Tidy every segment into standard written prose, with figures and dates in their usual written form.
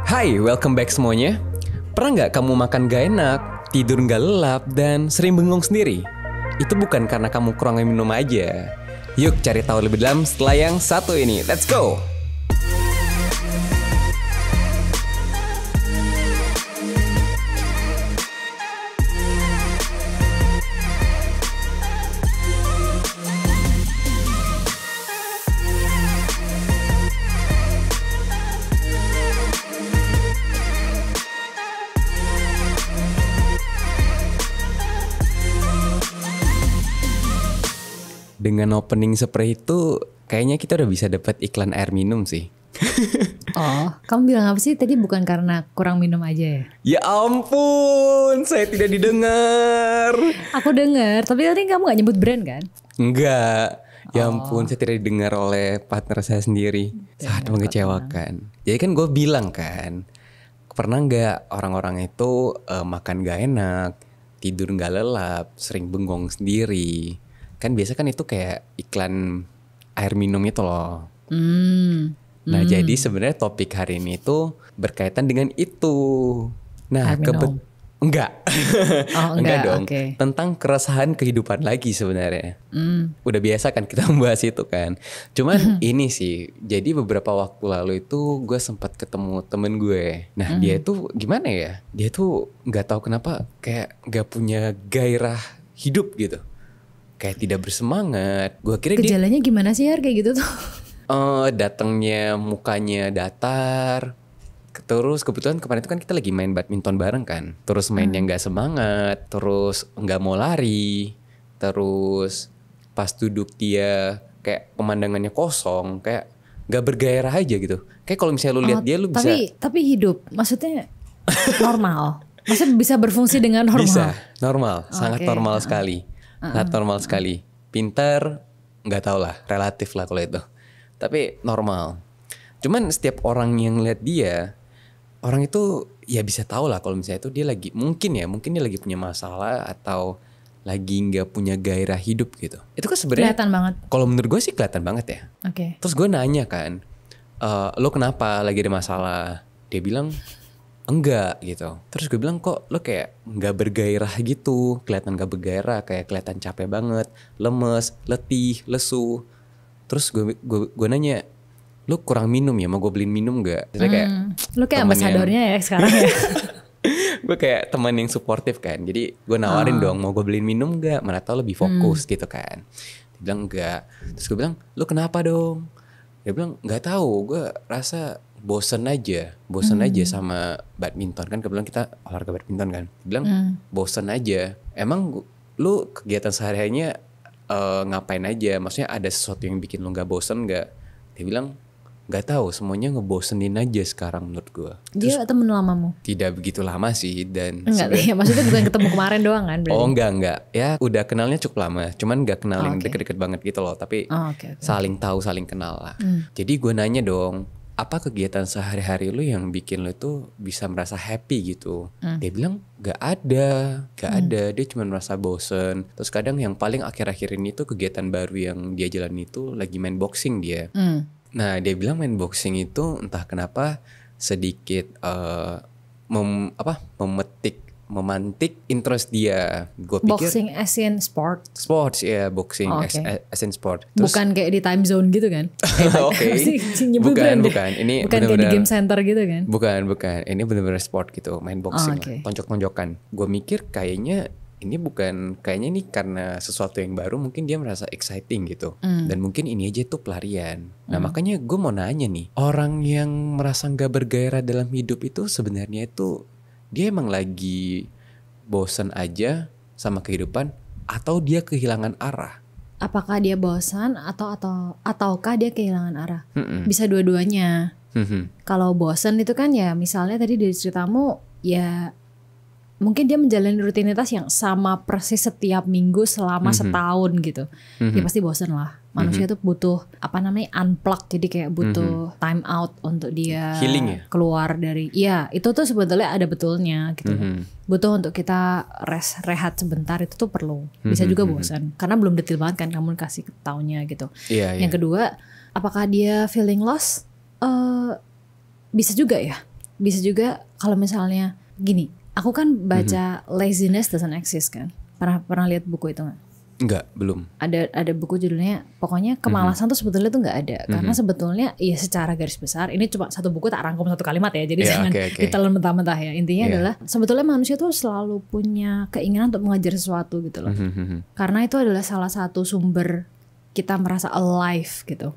Hai, welcome back semuanya. Pernah nggak kamu makan gak enak, tidur nggak lelap, dan sering bengong sendiri? Itu bukan karena kamu kurang minum aja. Yuk cari tahu lebih dalam setelah yang satu ini. Let's go! Dengan opening seperti itu, kayaknya kita udah bisa dapat iklan air minum sih. Oh, kamu bilang apa sih tadi, bukan karena kurang minum aja ya? Ya ampun, saya tidak didengar. Aku dengar, tapi tadi kamu gak nyebut brand kan? Enggak. Ya ampun, saya tidak didengar oleh partner saya sendiri. Sangat mengecewakan. Jadi kan gue bilang kan, pernah nggak orang-orang itu makan gak enak, tidur nggak lelap, sering bengong sendiri. Kan biasa kan itu kayak iklan air minum itu loh. Nah jadi sebenarnya topik hari ini tuh berkaitan dengan itu. Nah enggak. Oh, enggak dong. Okay. Tentang keresahan kehidupan lagi sebenarnya. Udah biasa kan kita membahas itu kan. Cuman ini sih, jadi beberapa waktu lalu itu gue sempat ketemu temen gue. Nah dia itu gimana ya? Dia tuh nggak tahu kenapa kayak nggak punya gairah hidup gitu. Kayak tidak bersemangat. Gue kira gejalanya gimana sih Har kayak gitu tuh? Datangnya mukanya datar. Terus kebetulan kemarin itu kan kita lagi main badminton bareng kan. Terus mainnya nggak semangat. Terus nggak mau lari. Terus pas duduk dia kayak pemandangannya kosong. Kayak nggak bergairah aja gitu. Kayak kalau misalnya lu lihat dia lu bisa. Tapi hidup maksudnya normal. Maksudnya bisa berfungsi dengan normal. Bisa normal. Sangat normal sekali. Sangat normal sekali. Pintar nggak tau lah, relatif lah kalau itu. Tapi normal. Cuman setiap orang yang lihat dia, orang itu ya bisa tahu lah kalau misalnya itu dia lagi mungkin dia lagi punya masalah atau lagi nggak punya gairah hidup gitu. Itu kan sebenarnya kelihatan banget. Kalau menurut gue sih kelihatan banget ya. Oke. Terus gue nanya kan, lo kenapa lagi ada masalah? Dia bilang enggak gitu. Terus gue bilang kok lo kayak nggak bergairah gitu, kelihatan nggak bergairah, kayak kelihatan capek banget, lemes, letih, lesu. Terus gue nanya, lo kurang minum ya, mau gue beliin minum nggak? Kayak lo kayak ambasadornya ya sekarang ya. Gue kayak teman yang suportif kan, jadi gue nawarin dong, mau gue beliin minum nggak? Mana tau lebih fokus gitu kan. Dia bilang enggak. Terus gue bilang, lo kenapa dong? Dia bilang nggak tahu, gue rasa bosen aja sama badminton kan, kebetulan kita olahraga badminton kan. Dia bilang bosen aja. Emang lu kegiatan sehari-harinya ngapain aja? Maksudnya ada sesuatu yang bikin lu nggak bosen nggak? Dia bilang nggak tahu, semuanya ngebosenin aja sekarang menurut gue. Dia temen lamamu? Tidak begitu lama sih dan enggak ya, maksudnya bukan ketemu kemarin doang kan? Berarti? Oh enggak ya, udah kenalnya cukup lama, cuman nggak kenal yang deket-deket banget gitu loh, tapi saling tahu, saling kenal lah. Jadi gue nanya dong, apa kegiatan sehari-hari lu yang bikin lu tuh bisa merasa happy gitu? Dia bilang gak ada. Dia cuma merasa bosen. Terus kadang yang paling akhir-akhir ini tuh kegiatan baru yang dia jalan itu lagi main boxing dia. Nah dia bilang main boxing itu entah kenapa sedikit memantik interest dia. Gua pikir boxing as in sport. Sports ya, boxing as in sport. Terus, bukan kayak di time zone gitu kan? Oke. Bukan. Ini bukan kayak di game center gitu kan? Bukan. Ini benar-benar sport gitu, main boxing lah, tonjok-tonjokan. Gue mikir kayaknya ini karena sesuatu yang baru, mungkin dia merasa exciting gitu. Dan mungkin ini aja tuh pelarian. Nah makanya gue mau nanya nih, orang yang merasa gak bergairah dalam hidup itu sebenarnya itu dia emang lagi bosan aja sama kehidupan, atau dia kehilangan arah? Apakah dia bosan ataukah dia kehilangan arah? Bisa dua-duanya. Kalau bosan itu kan ya misalnya tadi dari ceritamu ya mungkin dia menjalani rutinitas yang sama persis setiap minggu selama setahun gitu. Ya pasti bosan lah. Manusia tuh butuh unplug, jadi kayak butuh time out untuk dia healing ya? Keluar dari, ya itu tuh sebetulnya ada betulnya gitu. Butuh untuk kita rehat sebentar, itu tuh perlu. Bisa juga bosan karena belum detail banget kan kamu kasih taunya gitu. Yang kedua, apakah dia feeling lost? Bisa juga ya. bisa juga kalau misalnya gini, aku kan baca Laziness Doesn't Exist kan. Pernah lihat buku itu nggak? Enggak, belum. Ada buku judulnya, pokoknya kemalasan tuh sebetulnya tuh nggak ada. Karena sebetulnya ya secara garis besar, ini cuma satu buku tak rangkum satu kalimat ya, jadi jangan ditelan mentah-mentah ya. Intinya adalah sebetulnya manusia tuh selalu punya keinginan untuk mengajar sesuatu gitu loh. Karena itu adalah salah satu sumber kita merasa alive gitu.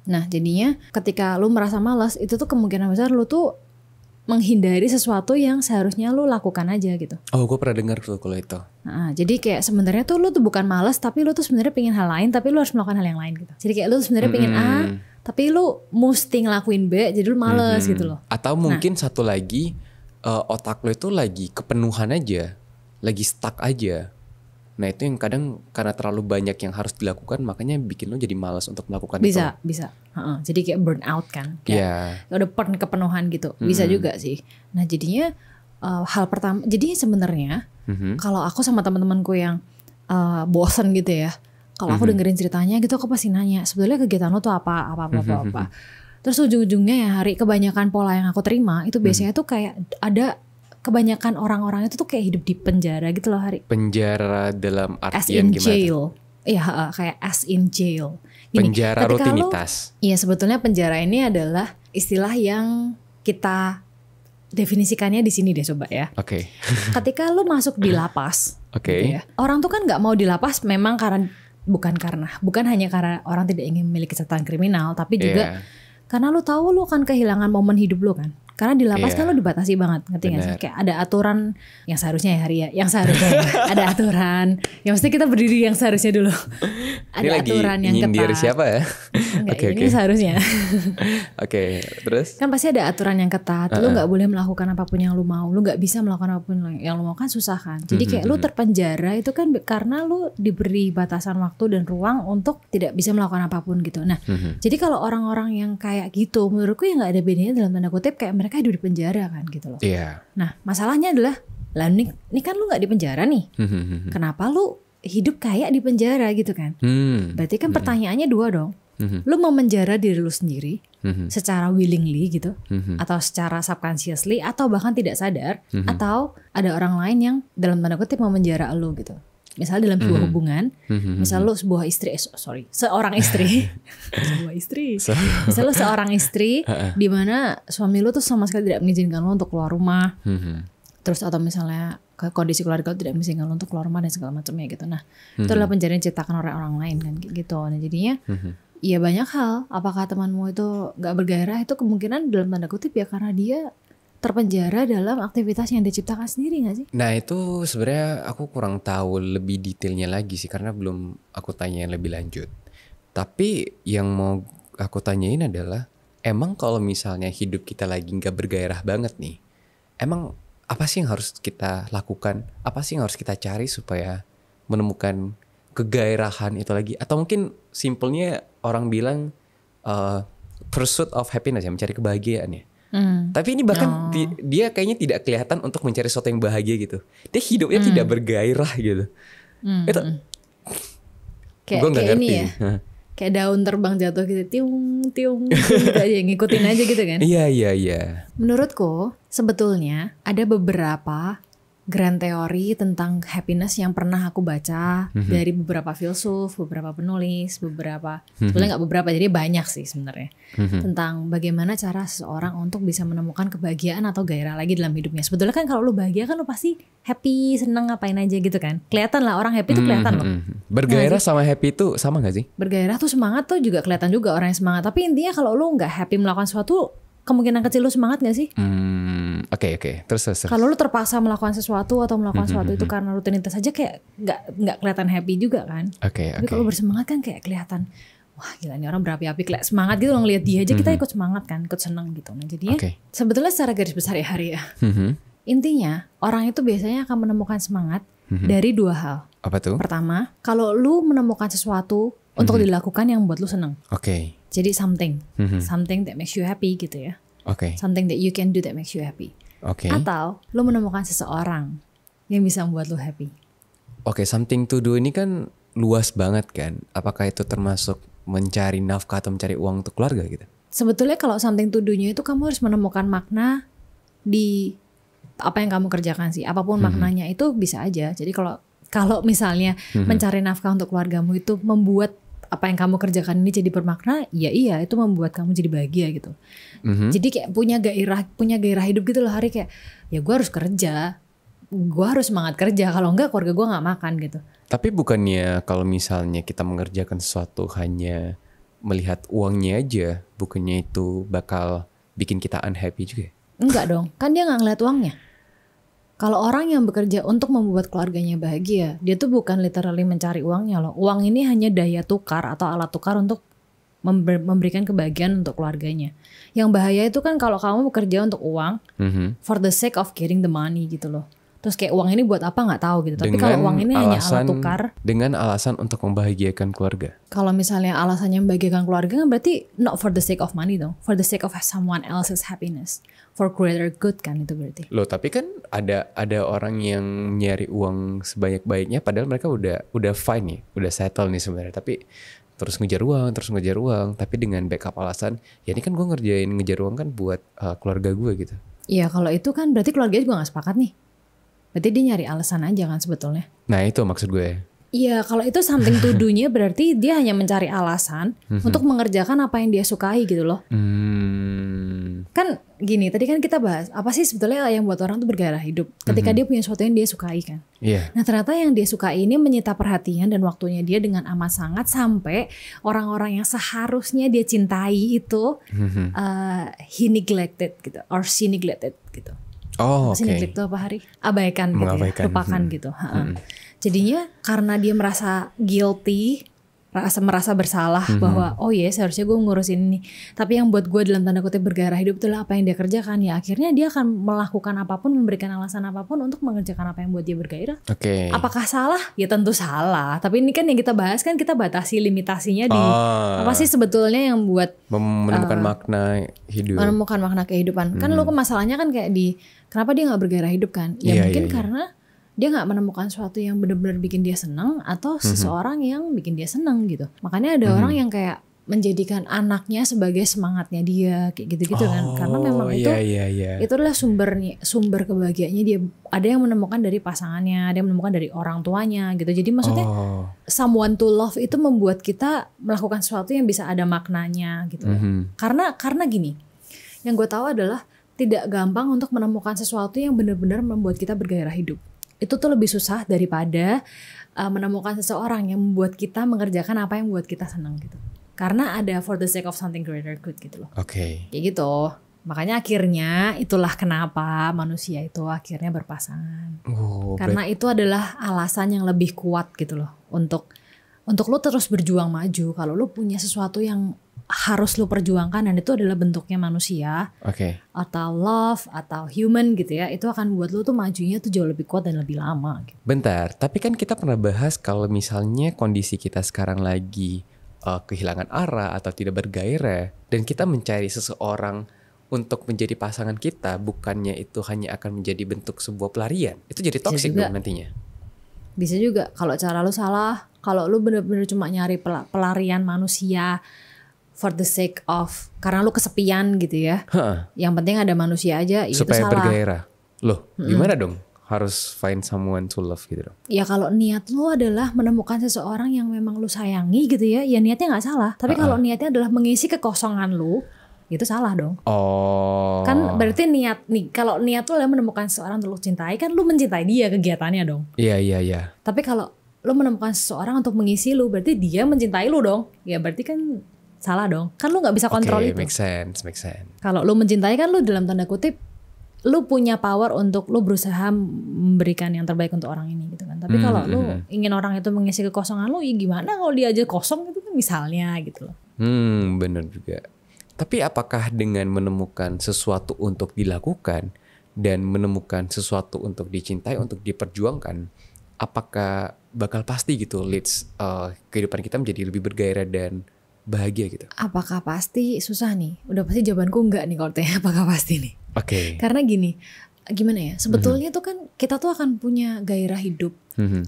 Nah jadinya ketika lu merasa malas, itu tuh kemungkinan besar lu tuh menghindari sesuatu yang seharusnya lu lakukan aja gitu. Oh, gue pernah dengar tuh kalau itu. Nah, jadi kayak sebenarnya tuh lu tuh bukan malas, tapi lu tuh sebenarnya pengen hal lain, tapi lu harus melakukan hal yang lain gitu. Jadi kayak lu sebenarnya pengen A, tapi lu mesti ngelakuin B, jadi lu males gitu loh. Atau mungkin satu lagi, otak lu itu lagi kepenuhan aja, lagi stuck aja. Nah itu yang kadang karena terlalu banyak yang harus dilakukan, makanya bikin lo jadi malas untuk melakukan itu. Bisa. Jadi kayak burn out kan. Kayak udah kepenuhan gitu. Bisa juga sih. Nah jadinya hal pertama, jadi sebenarnya kalau aku sama teman-temanku yang bosen gitu ya, kalau aku dengerin ceritanya gitu, aku pasti nanya, sebetulnya kegiatan lo tuh apa. Terus ujung-ujungnya ya Hari, kebanyakan pola yang aku terima itu biasanya tuh kayak ada kebanyakan orang-orang itu tuh kayak hidup di penjara gitu loh Hari. Penjara dalam artian as in gimana? Jail. Iya kayak as in jail. Gini, penjara rutinitas. Iya sebetulnya penjara ini adalah istilah yang kita definisikannya di sini deh coba ya. Oke. Ketika lu masuk di lapas, gitu ya, orang tuh kan nggak mau di lapas memang bukan hanya karena orang tidak ingin memiliki catatan kriminal, tapi juga karena lu tahu lu akan kehilangan momen hidup lu kan. Karena di lapas kan lo dibatasi banget, ngerti gak sih? Kayak ada aturan yang seharusnya ya Hari ya, yang seharusnya ada aturan. Yang mesti kita berdiri yang seharusnya dulu. Ada ini aturan yang ketat. Nyindir siapa ya? Ini seharusnya. Oke, terus? Kan pasti ada aturan yang ketat. Lu nggak boleh melakukan apapun yang lu mau. Lu nggak bisa melakukan apapun yang lu mau, kan susah kan. Jadi kayak lu terpenjara itu kan karena lu diberi batasan waktu dan ruang untuk tidak bisa melakukan apapun gitu. Nah, jadi kalau orang-orang yang kayak gitu, menurutku ya nggak ada bedanya dalam tanda kutip kayak mereka hidup di penjara kan gitu loh. Nah masalahnya adalah lah ini kan lu nggak di penjara nih. Kenapa lu hidup kayak di penjara gitu kan? Berarti kan pertanyaannya dua dong. Lu mau menjara diri lu sendiri secara willingly gitu, atau secara subconsciously, atau bahkan tidak sadar, atau ada orang lain yang dalam tanda kutip mau menjara lu gitu. Misalnya dalam sebuah hubungan, misal lu seorang istri, misal lu seorang istri di mana suami lu tuh sama sekali tidak mengizinkan lu untuk keluar rumah, terus atau misalnya ke kondisi keluarga lu tidak mengizinkan lu untuk keluar rumah dan segala macamnya gitu. Nah itu adalah penjara yang diciptakan oleh orang lain kan gitu. Nah jadinya ya banyak hal. Apakah temanmu itu nggak bergairah, itu kemungkinan dalam tanda kutip ya karena dia terpenjara dalam aktivitas yang diciptakan sendiri gak sih? Nah itu sebenarnya aku kurang tahu lebih detailnya lagi sih, karena belum aku tanyain lebih lanjut. Tapi yang mau aku tanyain adalah, emang kalau misalnya hidup kita lagi gak bergairah banget nih, emang apa sih yang harus kita lakukan? Apa sih yang harus kita cari supaya menemukan kegairahan itu lagi? Atau mungkin simpelnya orang bilang pursuit of happiness ya, mencari kebahagiaan ya. Tapi ini bahkan dia kayaknya tidak kelihatan untuk mencari sesuatu yang bahagia gitu. Dia hidupnya tidak bergairah gitu. Itu gue nggak ngerti. Ini ya, kayak daun terbang jatuh gitu, tiung gitu aja, ngikutin aja gitu kan. Iya. Menurutku sebetulnya ada beberapa grand teori tentang happiness yang pernah aku baca dari beberapa filsuf, beberapa penulis, sebenarnya nggak beberapa, jadi banyak sih sebenarnya, tentang bagaimana cara seseorang untuk bisa menemukan kebahagiaan atau gairah lagi dalam hidupnya. Sebetulnya kan kalau lu bahagia kan lu pasti happy, seneng ngapain aja gitu kan. Kelihatan lah orang happy tuh kelihatan loh. Bergairah sama happy itu sama gak sih? Bergairah tuh semangat tuh juga kelihatan juga orang yang semangat. Tapi intinya kalau lu nggak happy melakukan sesuatu, kemungkinan kecil lu semangat gak sih? Oke. Terus. Kalau lu terpaksa melakukan sesuatu atau melakukan sesuatu itu karena rutinitas aja, kayak nggak kelihatan happy juga kan? Tapi kalau bersemangat kan kayak kelihatan, wah gila ini orang berapi-api, kayak semangat gitu loh, ngeliat dia aja kita ikut semangat kan, ikut seneng gitu. Nah jadinya sebetulnya secara garis besar ya Hari ya, intinya orang itu biasanya akan menemukan semangat dari dua hal. Apa tuh? Pertama, kalau lu menemukan sesuatu untuk dilakukan yang buat lu seneng. Jadi something that makes you happy gitu ya. Something that you can do that makes you happy. Atau lu menemukan seseorang yang bisa membuat lu happy. Something to do ini kan luas banget kan. Apakah itu termasuk mencari nafkah atau mencari uang untuk keluarga gitu? sebetulnya kalau something to do-nya itu kamu harus menemukan makna di apa yang kamu kerjakan sih. Apapun maknanya itu bisa aja. Jadi kalau misalnya mencari nafkah untuk keluargamu itu membuat apa yang kamu kerjakan ini jadi bermakna, ya iya itu membuat kamu jadi bahagia gitu. Jadi kayak punya gairah hidup gitu loh Hari, kayak ya gue harus kerja, gue harus semangat kerja, kalau enggak keluarga gue nggak makan gitu. Tapi bukannya kalau misalnya kita mengerjakan sesuatu hanya melihat uangnya aja, bukannya itu bakal bikin kita unhappy juga? Enggak dong, kan dia nggak ngeliat uangnya. Kalau orang yang bekerja untuk membuat keluarganya bahagia, dia tuh bukan literally mencari uangnya loh. Uang ini hanya daya tukar atau alat tukar untuk memberikan kebahagiaan untuk keluarganya. Yang bahaya itu kan kalau kamu bekerja untuk uang, for the sake of getting the money gitu loh. Terus kayak uang ini buat apa nggak tahu gitu. Tapi kalau uang ini hanya alat tukar. Dengan alasan untuk membahagiakan keluarga. Kalau misalnya alasannya membahagiakan keluarga kan berarti not for the sake of money dong. For the sake of someone else's happiness. For greater good kan itu berarti. Loh tapi kan ada orang yang nyari uang sebanyak-banyaknya padahal mereka udah fine nih. Udah settle nih sebenarnya. Tapi terus ngejar uang. Tapi dengan backup alasan. Ya ini kan gue ngejar uang kan buat keluarga gue gitu. Iya kalau itu kan berarti keluarga juga gak sepakat nih. Berarti dia nyari alasan aja kan sebetulnya. Nah itu maksud gue. Iya kalau itu something to do-nya berarti dia hanya mencari alasan untuk mengerjakan apa yang dia sukai gitu loh. Kan gini tadi kan kita bahas apa sih sebetulnya yang buat orang tuh bergairah hidup. Ketika dia punya sesuatu yang dia sukai kan. Yeah. Nah ternyata yang dia sukai ini menyita perhatian dan waktunya dia dengan amat sangat sampai orang-orang yang seharusnya dia cintai itu he neglected gitu or she neglected gitu. Oh, oke. Neglect itu apa Hari? Abaikan gitu ya, lupakan gitu. Jadinya karena dia merasa guilty, merasa bersalah bahwa oh iya seharusnya gue ngurusin ini. Tapi yang buat gue dalam tanda kutip bergairah hidup itulah apa yang dia kerjakan. Ya akhirnya dia akan melakukan apapun, memberikan alasan apapun untuk mengerjakan apa yang buat dia bergairah. Oke. Apakah salah? Ya tentu salah. Tapi ini kan yang kita bahas kan kita batasi limitasinya di apa sih sebetulnya yang buat menemukan makna hidup. Menemukan makna kehidupan. Kan lu masalahnya kan kayak di kenapa dia nggak bergairah hidup kan? Ya mungkin karena dia nggak menemukan sesuatu yang benar-benar bikin dia senang atau seseorang yang bikin dia senang gitu. Makanya ada orang yang kayak menjadikan anaknya sebagai semangatnya dia kayak gitu-gitu kan. Karena memang itu adalah sumber kebahagiaannya dia. Ada yang menemukan dari pasangannya, ada yang menemukan dari orang tuanya gitu. Jadi maksudnya someone to love itu membuat kita melakukan sesuatu yang bisa ada maknanya gitu. Karena gini, yang gue tahu adalah tidak gampang untuk menemukan sesuatu yang benar-benar membuat kita bergairah hidup. Itu tuh lebih susah daripada menemukan seseorang yang membuat kita mengerjakan apa yang membuat kita senang gitu. Karena ada for the sake of something greater good gitu loh. Oke. Kayak gitu. Makanya akhirnya itulah kenapa manusia itu akhirnya berpasangan. Karena itu adalah alasan yang lebih kuat gitu loh. Untuk lo terus berjuang maju. Kalau lo punya sesuatu yang harus lo perjuangkan dan itu adalah bentuknya manusia atau love atau human gitu ya, itu akan buat lo tuh majunya tuh jauh lebih kuat dan lebih lama gitu. Bentar, tapi kan kita pernah bahas kalau misalnya kondisi kita sekarang lagi kehilangan arah atau tidak bergairah dan kita mencari seseorang untuk menjadi pasangan kita, bukannya itu hanya akan menjadi bentuk sebuah pelarian, itu jadi toksik dong nantinya. Bisa juga kalau cara lo salah, kalau lo bener-bener cuma nyari pelarian manusia for the sake of karena lu kesepian gitu ya. Yang penting ada manusia aja ya supaya itu salah. Bergairah. Loh, gimana dong? Harus find someone to love gitu dong. Ya kalau niat lu adalah menemukan seseorang yang memang lu sayangi gitu ya, ya niatnya nggak salah. Tapi kalau niatnya adalah mengisi kekosongan lu, itu salah dong. Kan berarti kalau niat lu adalah menemukan seseorang yang lu cintai, kan lu mencintai dia kegiatannya dong. Iya. Tapi kalau lu menemukan seseorang untuk mengisi lu, berarti dia mencintai lu dong. Ya berarti kan salah dong. Kan lu gak bisa kontrol itu. Make sense. Kalau lu mencintai kan lu dalam tanda kutip lu punya power untuk lu berusaha memberikan yang terbaik untuk orang ini gitu kan. Tapi kalau lu ingin orang itu mengisi kekosongan lu, ya gimana kalau dia aja kosong gitu kan misalnya gitu loh. Bener juga. Tapi apakah dengan menemukan sesuatu untuk dilakukan dan menemukan sesuatu untuk dicintai, untuk diperjuangkan, apakah bakal pasti gitu leads kehidupan kita menjadi lebih bergairah dan bahagia gitu? Apakah pasti? Susah nih. Udah pasti jawabanku enggak nih kalau tanya apakah pasti nih. Karena gini, gimana ya? Sebetulnya tuh kan kita tuh akan punya gairah hidup.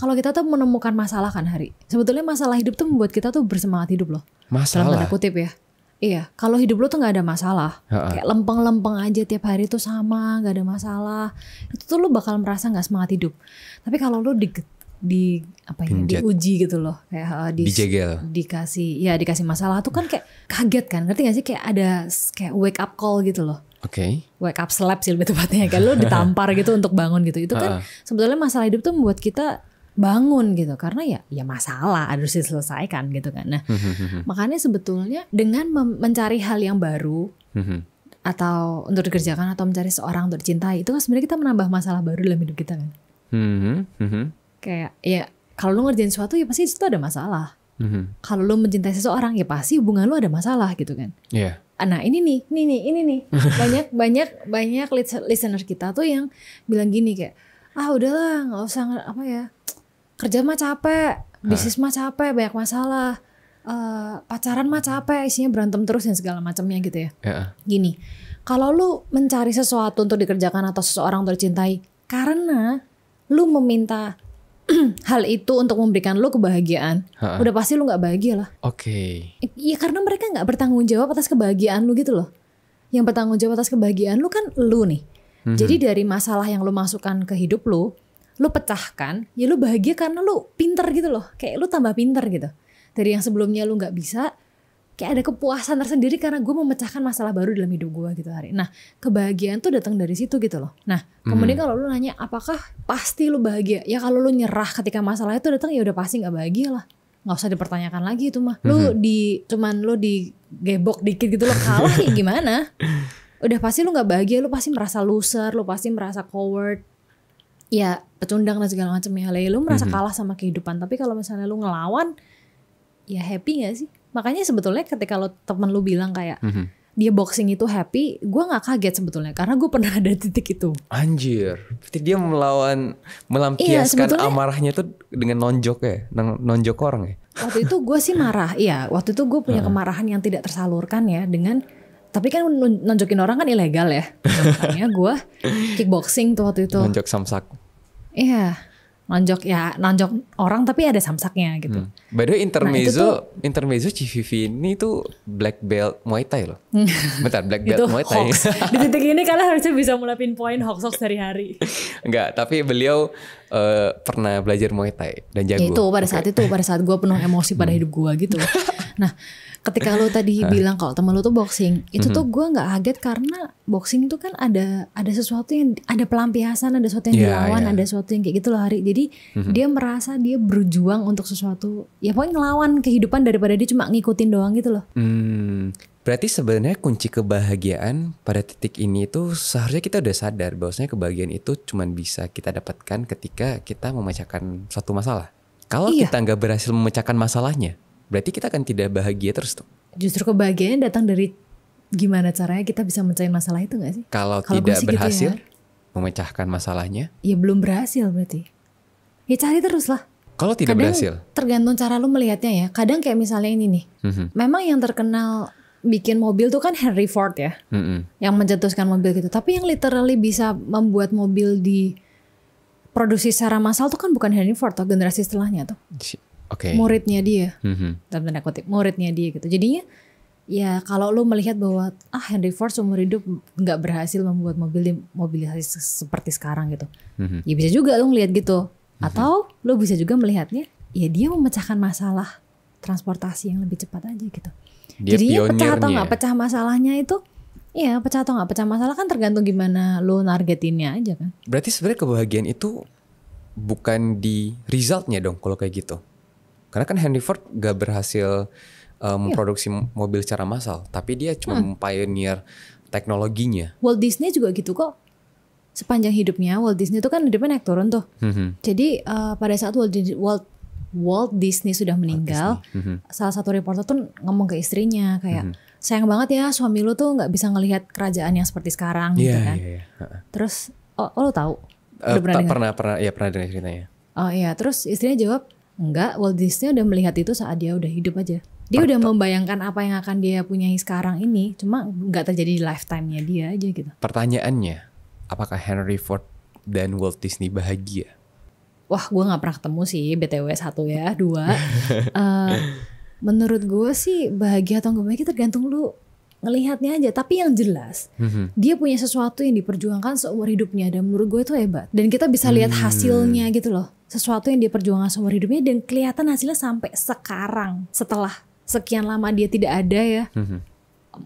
Kalau kita tuh menemukan masalah kan Hari. Sebetulnya masalah hidup tuh membuat kita tuh bersemangat hidup loh. Masalah? Dalam tanda kutip ya. Iya, kalau hidup lu tuh nggak ada masalah, kayak lempeng-lempeng aja tiap hari tuh sama, nggak ada masalah, itu tuh lu bakal merasa nggak semangat hidup. Tapi kalau lu diuji gitu loh, kayak dijegel, dikasih masalah tuh kan kayak kaget kan, ngerti gak sih, kayak ada kayak wake up call gitu loh. Wake up slap sih lebih tepatnya, kayak lu ditampar gitu untuk bangun gitu. Itu kan sebetulnya masalah hidup tuh membuat kita bangun gitu, karena ya masalah harus diselesaikan gitu kan. Nah makanya sebetulnya dengan mencari hal yang baru atau untuk dikerjakan atau mencari seorang untuk dicintai, itu kan sebenarnya kita menambah masalah baru dalam hidup kita kan. Kayak ya kalau lu ngerjain sesuatu ya pasti itu ada masalah. Kalau lu mencintai seseorang ya pasti hubungan lu ada masalah gitu kan. Nah ini nih banyak listener kita tuh yang bilang gini kayak, udahlah nggak usah kerja mah capek, bisnis mah capek, banyak masalah, pacaran mah capek, isinya berantem terus dan segala macamnya gitu ya. Gini, kalau lu mencari sesuatu untuk dikerjakan atau seseorang untuk dicintai karena lu meminta hal itu untuk memberikan lu kebahagiaan, udah pasti lu nggak bahagia lah. Iya karena mereka nggak bertanggung jawab atas kebahagiaan lu gitu loh. Yang bertanggung jawab atas kebahagiaan lu kan lu nih. Jadi dari masalah yang lu masukkan ke hidup lu pecahkan, ya lu bahagia karena lu pinter gitu loh. Kayak lu tambah pinter gitu. Dari yang sebelumnya lu gak bisa, kayak ada kepuasan tersendiri karena gue memecahkan masalah baru dalam hidup gue gitu hari. Nah kebahagiaan tuh datang dari situ gitu loh. Nah kemudian kalau lu nanya apakah pasti lu bahagia? Ya kalau lu nyerah ketika masalah itu datang ya udah pasti gak bahagia lah. Gak usah dipertanyakan lagi itu mah. Lu cuman lu digebok dikit gitu lo kalah ya gimana? Udah pasti lu gak bahagia, lu pasti merasa loser, lu pasti merasa coward. Ya pecundang dan segala macamnya. Lu merasa kalah sama kehidupan. Tapi kalau misalnya lu ngelawan, ya happy gak sih? Makanya sebetulnya ketika temen lu bilang kayak dia boxing itu happy, gue gak kaget sebetulnya. Karena gue pernah ada titik itu. Anjir, berarti dia melampiaskan amarahnya itu dengan nonjok ya? Nonjok orang ya? Waktu itu gue sih marah. Iya, waktu itu gue punya kemarahan yang tidak tersalurkan ya dengan... Tapi kan nonjokin orang kan ilegal ya. Makanya gue kickboxing tuh waktu itu. Nonjok samsak. Iya. Nonjok orang tapi ada samsaknya gitu. By the way intermezzo Civivi ini tuh black belt Muay Thai loh. Bentar, black belt Muay Thai. Di titik ini kalian harusnya bisa mulai pinpoint hoax sehari-hari. Enggak, tapi beliau pernah belajar Muay Thai dan jago. Itu pada saat gue penuh emosi pada hidup gue gitu. Nah ketika lo tadi bilang kalau teman lo tuh boxing, itu tuh gue nggak kaget karena boxing tuh kan ada sesuatu yang ada pelampiasan, ada sesuatu yang dilawan, ada sesuatu yang kayak gitu loh Hari. Jadi dia merasa dia berjuang untuk sesuatu, ya pokoknya ngelawan kehidupan daripada dia cuma ngikutin doang gitu loh. Berarti sebenarnya kunci kebahagiaan pada titik ini itu seharusnya kita udah sadar bahwasanya kebahagiaan itu cuma bisa kita dapatkan ketika kita memecahkan suatu masalah. Kalau kita nggak berhasil memecahkan masalahnya, berarti kita akan tidak bahagia terus tuh. Justru kebahagiaan datang dari gimana caranya kita bisa mecahin masalah itu gak sih? Kalau tidak berhasil gitu ya, memecahkan masalahnya, ya belum berhasil berarti. Ya cari terus lah. Kalau tidak berhasil, tergantung cara lu melihatnya ya. Kadang kayak misalnya ini nih, memang yang terkenal bikin mobil tuh kan Henry Ford ya, yang mencetuskan mobil gitu. Tapi yang literally bisa membuat mobil diproduksi secara massal tuh kan bukan Henry Ford atau generasi setelahnya tuh. Muridnya dia, dalam tanda kutip muridnya dia gitu. Jadinya ya kalau lu melihat bahwa Henry Ford seumur hidup nggak berhasil membuat mobilisasi seperti sekarang gitu, ya bisa juga lu ngelihat gitu. Atau lu bisa juga melihatnya, ya dia memecahkan masalah transportasi yang lebih cepat aja gitu. Jadinya pecah atau nggak pecah masalahnya itu, ya pecah atau nggak pecah masalah kan tergantung gimana lu nargetinnya aja kan. Berarti sebenarnya kebahagiaan itu bukan di resultnya dong kalau kayak gitu. Karena kan Henry Ford gak berhasil memproduksi mobil secara massal, tapi dia cuma pioneer teknologinya. Walt Disney juga gitu kok. Sepanjang hidupnya Walt Disney itu kan hidupnya naik turun tuh. Jadi pada saat Walt Disney sudah meninggal, salah satu reporter tuh ngomong ke istrinya kayak, sayang banget ya suami lu tuh nggak bisa ngelihat kerajaan yang seperti sekarang gitu kan. Terus lo tahu? Pernah dengar ceritanya. Oh iya, terus istrinya jawab, enggak, Walt Disney udah melihat itu saat dia udah hidup aja. Dia udah membayangkan apa yang akan dia punyai sekarang ini, cuma nggak terjadi di lifetime-nya dia aja gitu. Pertanyaannya, apakah Henry Ford dan Walt Disney bahagia? Wah, gue nggak pernah ketemu sih, BTW 1 ya, 2. Menurut gue sih bahagia atau nggak bahagia tergantung lu ngelihatnya aja. Tapi yang jelas dia punya sesuatu yang diperjuangkan seumur hidupnya, dan menurut gue itu hebat. Dan kita bisa lihat hasilnya gitu loh. Sesuatu yang dia perjuangkan seumur hidupnya dan kelihatan hasilnya sampai sekarang. Setelah sekian lama dia tidak ada ya,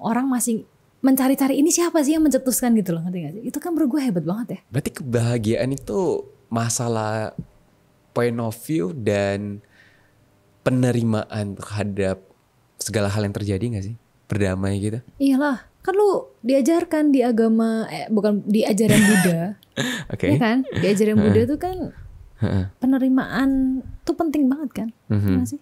orang masih mencari-cari ini siapa sih yang mencetuskan gitu loh, ngerti gak sih? Itu kan menurut gue hebat banget ya. Berarti kebahagiaan itu masalah point of view dan penerimaan terhadap segala hal yang terjadi gak sih? Berdamai gitu. Iyalah, kan lu diajarkan di agama, bukan di ajaran Buddha. Oke. Ya kan? Di ajaran Buddha tuh kan penerimaan tuh penting banget kan? Iya sih?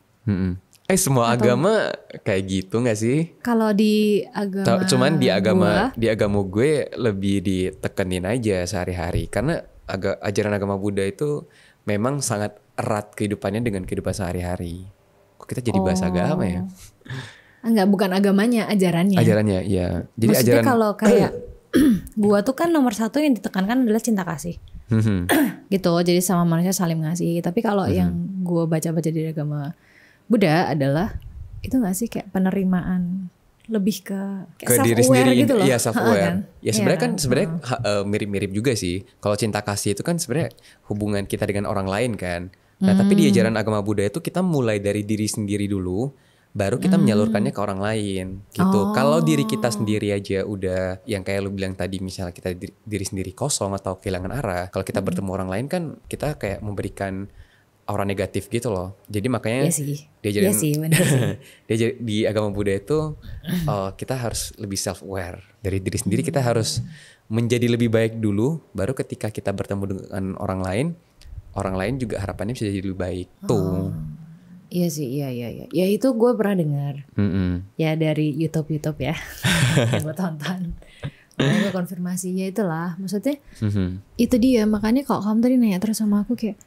Semua agama kayak gitu gak sih? Kalau di agama cuman di agama gue lebih ditekenin aja sehari-hari. Karena ajaran agama Buddha itu memang sangat erat kehidupannya dengan kehidupan sehari-hari. Kok kita jadi bahas agama ya? Enggak, bukan agamanya, ajarannya. Ajarannya, iya. Jadi maksudnya kalau kayak gua tuh kan nomor satu yang ditekankan adalah cinta kasih. Gitu, jadi sama manusia saling mengasihi. Tapi kalau yang gua baca-baca di agama Buddha adalah itu nggak sih kayak penerimaan, lebih ke diri sendiri gitu loh. Iya, self aware. Kan? Ya sebenarnya mirip-mirip juga sih. Kalau cinta kasih itu kan sebenarnya hubungan kita dengan orang lain kan. Nah, tapi di ajaran agama Buddha itu kita mulai dari diri sendiri dulu, baru kita menyalurkannya ke orang lain gitu. Kalau diri kita sendiri aja udah yang kayak lu bilang tadi, misalnya kita diri sendiri kosong atau kehilangan arah, kalau kita bertemu orang lain kan kita kayak memberikan aura negatif gitu loh. Jadi makanya diajarin di agama Buddha itu kita harus lebih self aware. Dari diri sendiri kita harus menjadi lebih baik dulu, baru ketika kita bertemu dengan orang lain juga harapannya bisa jadi lebih baik tuh. Iya sih, iya. Ya itu gue pernah dengar. Ya dari YouTube ya. Yang gue tonton. Makanya gue konfirmasi, ya itulah. Maksudnya itu dia. Makanya kalau kamu tadi nanya terus sama aku kayak,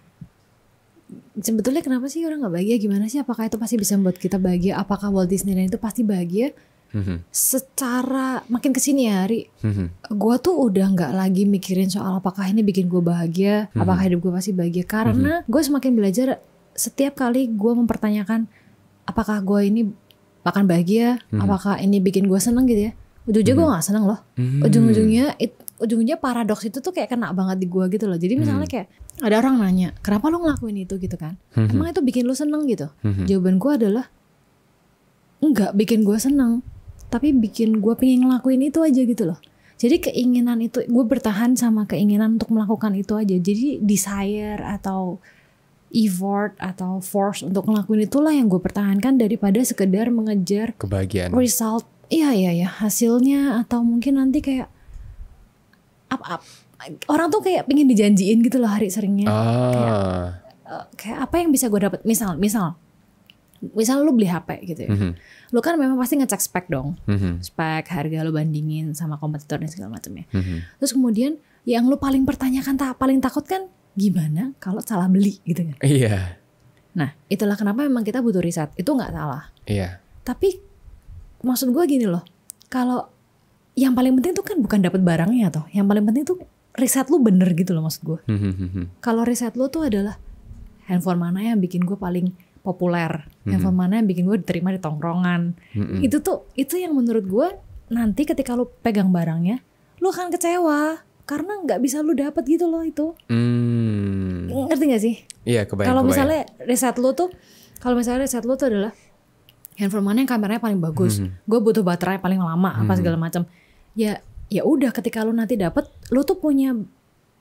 sebetulnya kenapa sih orang gak bahagia, gimana sih? Apakah itu pasti bisa membuat kita bahagia? Apakah Walt Disneyland itu pasti bahagia? Secara makin kesini ya Hari, gue tuh udah gak lagi mikirin soal apakah ini bikin gue bahagia, apakah hidup gue pasti bahagia. Karena gue semakin belajar, setiap kali gue mempertanyakan apakah gue ini akan bahagia, apakah ini bikin gue seneng gitu ya, ujung-ujungnya gue gak seneng loh. Ujung-ujungnya paradoks itu tuh kayak kena banget di gue gitu loh. Jadi misalnya kayak ada orang nanya, kenapa lo ngelakuin itu gitu kan, emang itu bikin lo seneng gitu? Jawaban gue adalah enggak bikin gue seneng, tapi bikin gue pengen ngelakuin itu aja gitu loh. Jadi keinginan itu, gue bertahan sama keinginan untuk melakukan itu aja. Jadi desire atau effort atau force untuk ngelakuin itulah yang gue pertahankan, daripada sekedar mengejar kebahagiaan, result. Iya hasilnya, atau mungkin nanti kayak orang tuh kayak pengen dijanjiin gitu loh Hari seringnya. Kayak apa yang bisa gue dapat, misal lu beli HP gitu ya. Lu kan memang pasti ngecek spek dong. Spek, harga lu bandingin sama kompetitor dan segala macamnya. Terus kemudian yang lu paling pertanyakan, paling takut kan gimana kalau salah beli gitu kan. Iya. Nah itulah kenapa memang kita butuh riset. Itu gak salah. Iya. Tapi maksud gue gini loh, kalau yang paling penting tuh kan bukan dapat barangnya toh. Yang paling penting tuh riset lu bener gitu loh maksud gue. Kalau riset lu tuh adalah handphone mana yang bikin gue paling populer, handphone mana yang bikin gue diterima di tongkrongan. Itu yang menurut gue nanti ketika lu pegang barangnya, lu akan kecewa karena nggak bisa lu dapat gitu loh itu. Ngerti gak sih? Iya, kebayang. Kalau misalnya riset lu tuh adalah handphone mana yang kameranya paling bagus, gue butuh baterai paling lama apa segala macam. Ya udah, ketika lu nanti dapet, lu tuh punya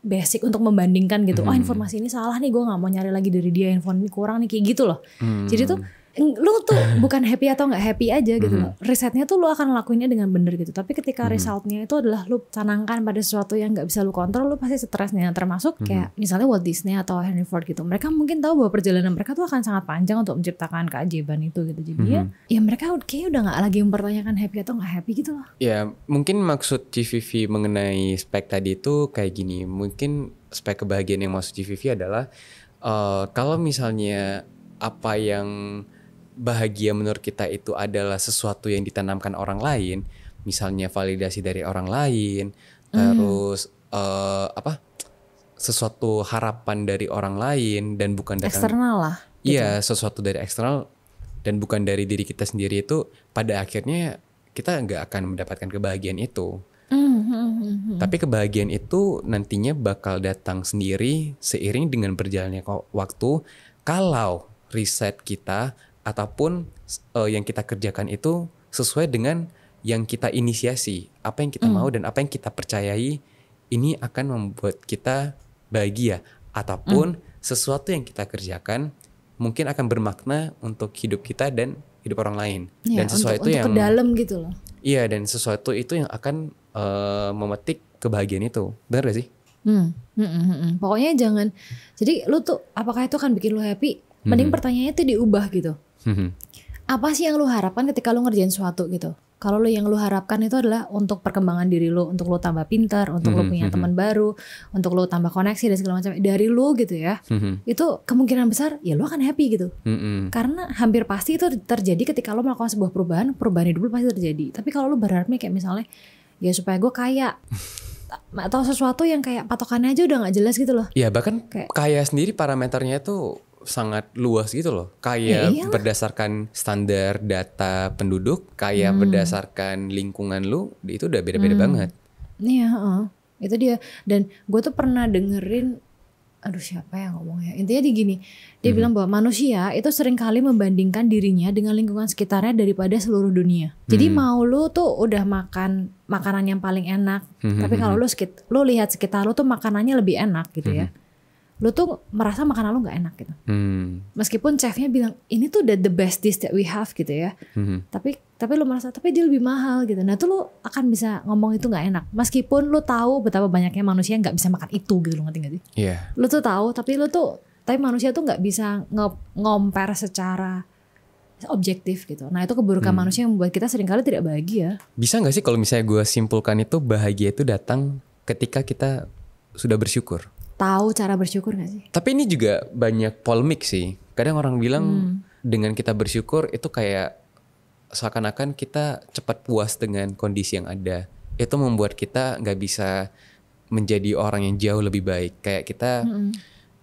basic untuk membandingkan gitu. Oh informasi ini salah nih, gue nggak mau nyari lagi dari dia, handphone ini kurang nih, kayak gitu loh. Jadi tuh lu tuh bukan happy atau nggak happy aja gitu loh. Risetnya tuh lu akan ngelakuinnya dengan bener gitu. Tapi ketika resultnya itu adalah lu canangkan pada sesuatu yang nggak bisa lu kontrol, lu pasti stresnya. Termasuk kayak misalnya Walt Disney atau Henry Ford gitu. Mereka mungkin tahu bahwa perjalanan mereka tuh akan sangat panjang untuk menciptakan keajaiban itu gitu. Jadi ya mereka kayaknya udah nggak lagi mempertanyakan happy atau nggak happy gitu loh. Ya mungkin maksud CVV mengenai spek tadi itu kayak gini. Mungkin spek kebahagiaan yang maksud CVV adalah kalau misalnya apa yang bahagia menurut kita itu adalah sesuatu yang ditanamkan orang lain, misalnya validasi dari orang lain, terus sesuatu harapan dari orang lain dan bukan datang eksternal lah. Iya, sesuatu dari eksternal. dan bukan dari diri kita sendiri, itu pada akhirnya kita nggak akan mendapatkan kebahagiaan itu. Tapi kebahagiaan itu nantinya bakal datang sendiri seiring dengan berjalannya waktu, kalau riset kita ataupun yang kita kerjakan itu sesuai dengan yang kita inisiasi, apa yang kita mau dan apa yang kita percayai ini akan membuat kita bahagia, ataupun sesuatu yang kita kerjakan mungkin akan bermakna untuk hidup kita dan hidup orang lain. Ya, Dan sesuatu untuk yang ke dalam gitu loh. Iya, dan sesuatu itu yang akan memetik kebahagiaan itu. Benar gak sih? Pokoknya jangan. Jadi lu tuh apakah itu akan bikin lu happy? Mending pertanyaannya tuh diubah gitu. Apa sih yang lu harapkan ketika lu ngerjain sesuatu gitu? Kalau lu yang lu harapkan itu adalah untuk perkembangan diri lu, untuk lu tambah pintar, untuk lu punya teman baru, untuk lu tambah koneksi dan segala macam dari lu gitu ya. Itu kemungkinan besar ya lu akan happy gitu. Karena hampir pasti itu terjadi ketika lu melakukan sebuah perubahan hidup lu pasti terjadi. Tapi kalau lu berharapnya kayak misalnya ya supaya gue kaya atau sesuatu yang kayak patokannya aja udah nggak jelas gitu loh. Ya bahkan kaya sendiri parameternya itu sangat luas gitu loh. Kaya berdasarkan standar data penduduk, kaya berdasarkan lingkungan lu, itu udah beda-beda banget. Iya, itu dia. Dan gue tuh pernah dengerin, aduh siapa yang ngomongnya? Intinya gini, dia bilang bahwa manusia itu seringkali membandingkan dirinya dengan lingkungan sekitarnya daripada seluruh dunia. Jadi mau lu tuh udah makan makanan yang paling enak, tapi kalau lu lihat sekitar lu tuh makanannya lebih enak gitu ya. Lu tuh merasa makanan lu gak enak gitu. Meskipun chefnya bilang ini tuh the best dish that we have gitu ya. Tapi lu merasa tapi dia lebih mahal gitu. Nah tuh lu akan bisa ngomong itu gak enak. Meskipun lu tahu betapa banyaknya manusia yang gak bisa makan itu gitu, lu ngerti gak sih? Iya. Lu tuh tahu tapi manusia tuh gak bisa ngomper secara objektif gitu. Nah itu keburukan manusia yang membuat kita seringkali tidak bahagia. Bisa gak sih kalau misalnya gue simpulkan itu bahagia itu datang ketika kita sudah bersyukur? Tahu cara bersyukur gak sih? Tapi ini juga banyak polemik sih. Kadang orang bilang dengan kita bersyukur itu kayak seakan-akan kita cepat puas dengan kondisi yang ada. Itu membuat kita gak bisa menjadi orang yang jauh lebih baik. Kayak kita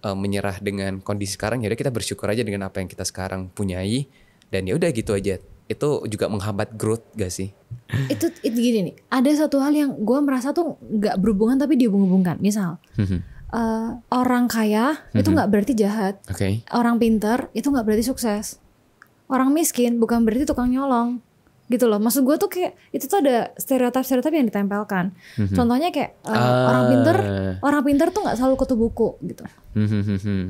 menyerah dengan kondisi sekarang, yaudah kita bersyukur aja dengan apa yang kita sekarang punyai. Dan ya udah gitu aja. Itu juga menghambat growth gak sih? Itu gini nih. Ada satu hal yang gue merasa tuh gak berhubungan tapi dihubung-hubungkan. Misal orang kaya itu nggak berarti jahat. Orang pintar itu nggak berarti sukses. Orang miskin bukan berarti tukang nyolong. Gitu loh. Maksud gue tuh kayak itu tuh ada stereotip yang ditempelkan. Contohnya kayak orang pintar tuh nggak selalu kutu buku gitu.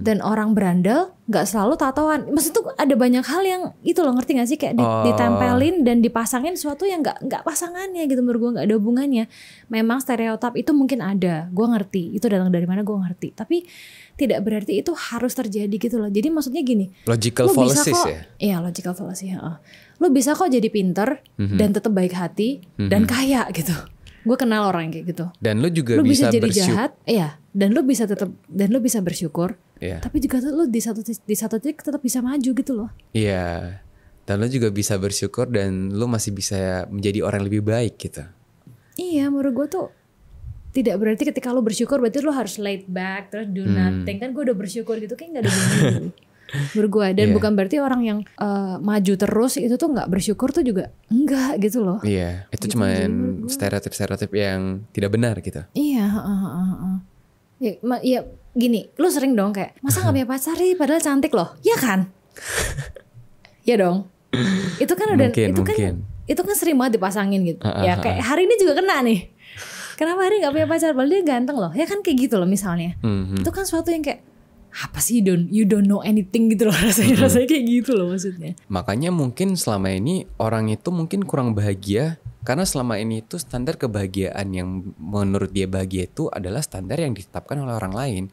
Dan orang berandal nggak selalu tatoan. Maksud tuh ada banyak hal yang itu loh, ngerti nggak sih, kayak ditempelin dan dipasangin sesuatu yang nggak pasangannya gitu. Menurut gue nggak ada hubungannya. Memang stereotip itu mungkin ada, gue ngerti itu datang dari mana, gue ngerti. Tapi tidak berarti itu harus terjadi gitu loh. Jadi maksudnya gini, logical fallacies ya? Iya, logical fallacy. Lu bisa kok jadi pinter dan tetap baik hati dan kaya gitu. Gue kenal orang kayak gitu. Dan lu juga bisa jadi jahat, iya. Dan lu bisa bersyukur. Iya. Tapi juga lu di satu titik tetap bisa maju gitu loh. Iya. Dan lu juga bisa bersyukur dan lu masih bisa menjadi orang yang lebih baik gitu. Iya, menurut gue tuh tidak berarti ketika lu bersyukur berarti lu harus laid back terus do nothing. Kan gue udah bersyukur gitu, kayak gak ada gunanya. Menurut gue. Dan bukan berarti orang yang maju terus itu tuh gak bersyukur tuh juga enggak gitu loh. Iya, itu gitu, cuma stereotip yang tidak benar gitu. Iya. Ya gini, lu sering dong kayak masa gak punya pacar sih padahal cantik loh. Iya kan? Ya dong. Itu kan udah itu kan sering banget dipasangin gitu. Ya kayak hari ini juga kena nih. Kenapa hari gak punya pacar padahal dia ganteng loh. Ya kan kayak gitu loh misalnya. Itu kan suatu yang kayak apa sih, you don't know anything gitu loh rasanya kayak gitu loh maksudnya. Makanya mungkin selama ini orang itu mungkin kurang bahagia karena selama ini itu standar kebahagiaan yang menurut dia bahagia itu adalah standar yang ditetapkan oleh orang lain,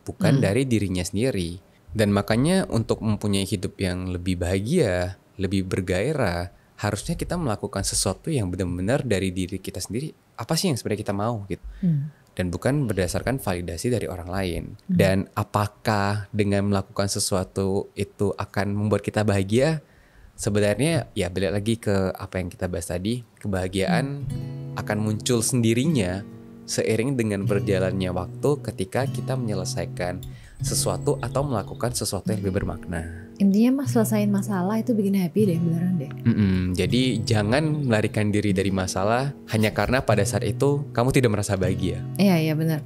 bukan dari dirinya sendiri. Dan makanya untuk mempunyai hidup yang lebih bahagia, lebih bergairah, harusnya kita melakukan sesuatu yang benar-benar dari diri kita sendiri. Apa sih yang sebenarnya kita mau gitu. Dan bukan berdasarkan validasi dari orang lain. Dan apakah dengan melakukan sesuatu itu akan membuat kita bahagia? Sebenarnya ya balik lagi ke apa yang kita bahas tadi. Kebahagiaan akan muncul sendirinya seiring dengan berjalannya waktu ketika kita menyelesaikan sesuatu atau melakukan sesuatu yang lebih bermakna. Intinya mas selesain masalah itu bikin happy deh, beneran deh. Jadi jangan melarikan diri dari masalah hanya karena pada saat itu kamu tidak merasa bahagia. Iya benar.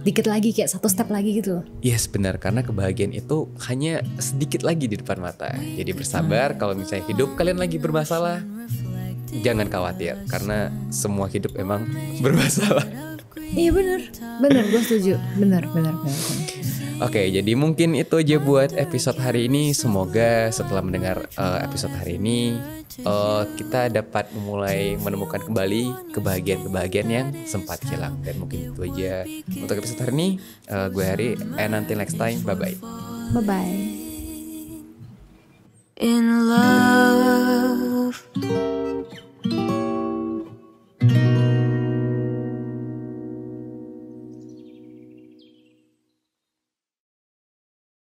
Dikit lagi, kayak satu step lagi gitu loh. Yes, benar, karena kebahagiaan itu hanya sedikit lagi di depan mata. Jadi bersabar, kalau misalnya hidup kalian lagi bermasalah, jangan khawatir karena semua hidup emang bermasalah. Iya benar, gue setuju. Benar. Oke, jadi mungkin itu aja buat episode hari ini. Semoga setelah mendengar episode hari ini kita dapat mulai menemukan kembali kebahagiaan-kebahagiaan yang sempat hilang. Dan mungkin itu aja untuk episode hari ini. Gue Hari, and until next time, bye-bye. Bye-bye. In